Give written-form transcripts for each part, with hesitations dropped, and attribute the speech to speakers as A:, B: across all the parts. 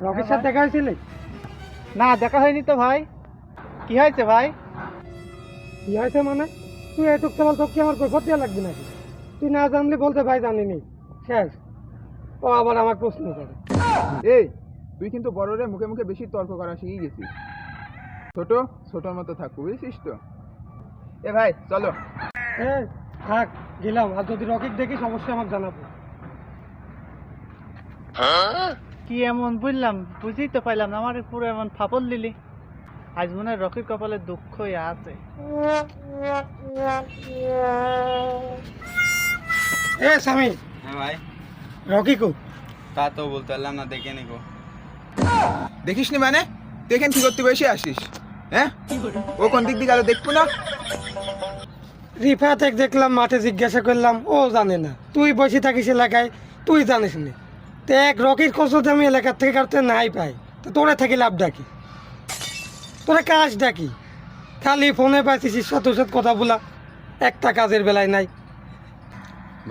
A: রকির সাথে দেখা হয়েছিল?
B: না, দেখা হয়নি তো ভাই। কি হয়েছে ভাই?
A: কি হয়েছে মানে? তুই এটুক সবাল তোকে আমার কৈফত দেওয়া লাগবে নাকি? তুই না জানলে বলতে ভাই জানিনি, শেষ। ও আবার আমার প্রশ্ন করে।
C: এই তুই কিন্তু বড়রে মুখে মুখে বেশি তর্ক করা শিখে গেছিস। ছোট ছোটর মতো থাক, বুঝেছিস তো? এ ভাই চলো।
A: থাক, গেলাম। আর যদি রকিক দেখিস অবশ্যই আমাকে জানাবো।
B: কি এমন বুঝলাম, বুঝেই তো পাইলাম না। আমার পুরো এমন ফাপল দিলি। আজ মনে হয় রকির কপালে দুঃখই আছে।
A: স্বামী।
D: হ্যাঁ ভাই।
A: রকি কো?
D: তা তো বলতে পারলাম না, দেখে নিকো।
C: দেখিস নি মানে? দেখেন কি করতে বসে আসিস? হ্যাঁ, ও কোন দিক দিয়ে গেল দেখবো না?
A: রিফাত দেখলাম মাঠে, জিজ্ঞাসা করলাম, ও জানে না। তুই বসে থাকিস এলাকায়, তুই জানিস না। তো এক রকির খোঁজ আমি এলাকার থেকে কাটতে নাই পাই, তো তোরা থাকি লাভ ডাকি, তোরা কাজ ডাকি। খালি ফোনে পাইছিস শত শত কথা বলা, একটা কাজের বেলায় নাই।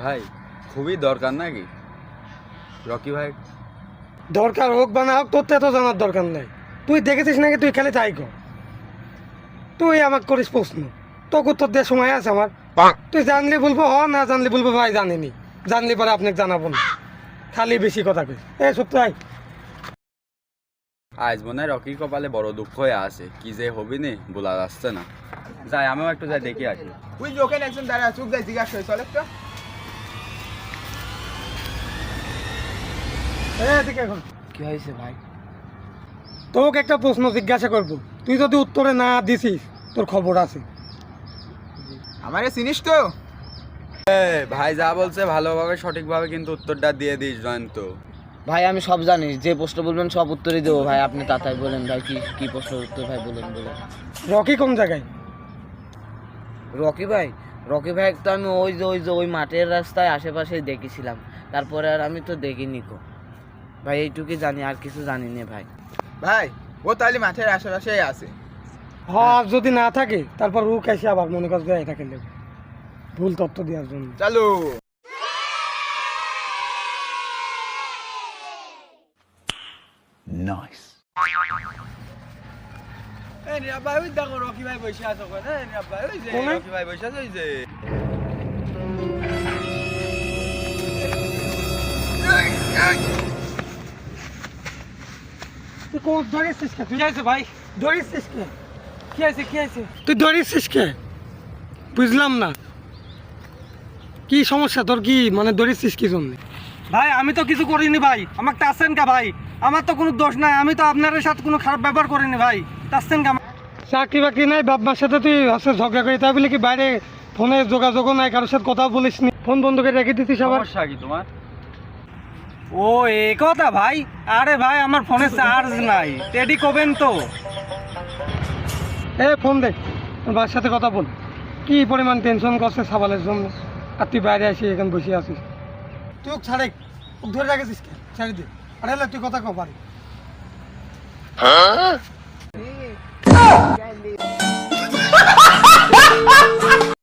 D: ভাই খুবই দরকার নাকি রকি ভাই?
A: দরকার হোক বা না হোক, তোর তো এত জানার দরকার নাই। তুই দেখেছিস নাকি? তুই খালি তাই কর। তুই আমাকে করিস প্রশ্ন, তোকে উত্তর দেওয়ার সময় আছে আমার? তুই জানলে বলবো হ, না জানলে বলবো ভাই জানিনি। জানলে পরে আপনাকে জানাবো না। খালি বেশি কথা কই। সপ্তাহে
D: আজ মনে হয় রকির কপালে বড় দুঃখ হয়ে আছে। কি যে হবি নি বলা যাচ্ছে না। যাই, আমিও একটু যাই দেখে আসি।
C: ওই লোকের একজন দাঁড়া, চুপ যাই জিজ্ঞাসা করে, চল একটু।
D: কি হয়েছে ভাই?
A: তোকে একটা প্রশ্ন জিজ্ঞাসা করবো, তুই যদি উত্তরে না দিছিস তোর খবর আছে।
C: আমারে চিনিস তো?
D: ভাই যা বলছে ভালোভাবে সঠিকভাবে কিন্তু উত্তরটা দিয়ে দিস জয়ন্ত।
E: ভাই আমি সব জানি, যে প্রশ্ন বলবেন সব উত্তরই দেবো ভাই। আপনি তাড়াতাড়ি বলেন ভাই, কি কি প্রশ্নের উত্তর ভাই বলেন।
A: রকি কোন জায়গায়?
E: রকি ভাই তো আমি ওই মাঠের রাস্তায় আশেপাশেই দেখেছিলাম। তারপরে আর আমি তো দেখিনি কো ভাই, এইটুকুই জানি, আর কিছু জানি না ভাই।
C: ভাই ও তাহলে মাঠের আশেপাশে আছে।
A: আর যদি না থাকে তারপর ও এসে আবার মনে করবে এটাকে নেবে ভুল তথ্য দেওয়ার জন্য।
C: চলো।
D: নাইস।
B: ভাই ওই দেখো রকি ভাই বসে আছে ওখানে। ভাই ওই যে
A: কোনে?
D: রকি ভাই বসে আছে ওই যে।
A: তুই কোন ধরেছিস কে? তুই
B: আছে ভাই?
A: ধরেছিস কে?
B: কি আছে?
A: তুই ধরেছিস কে? বুঝলাম না কি সমস্যা তোর, কি মানে ধরেছিস কি জন্য?
B: ভাই আমি তো কিছু করিনি ভাই, আমাকে টাচছেন কা ভাই? আমার তো কোনো দোষ নাই, আমি তো আপনার সাথে কোনো খারাপ ব্যবহার করিনি ভাই। টাচছেন কা?
A: চাকরি বাকরি নাই, বাপ মার সাথে তুই হচ্ছে ঝগড়া করি, তাই বলে কি বাইরে ফোনে যোগাযোগও নাই, কারোর সাথে কথা বলিস নি, ফোন বন্ধ করে রেখে দিতিস আবার?
D: সমস্যা কি তোমার?
B: ও এই কথা ভাই? আরে ভাই আমার ফোনে চার্জ নাই, টেডি কবেন তো।
A: ফোন দেখ, তোর বাবার সাথে কথা বল। কি পরিমাণ টেনশন করছে সাবালের জন্য, আর তুই বাইরে আসি এখানে বসে আছিস। তুই ছাড়ে ধরে রাখেছিস কে? ছেড়ে দে। আরে তুই কথা কো পারি।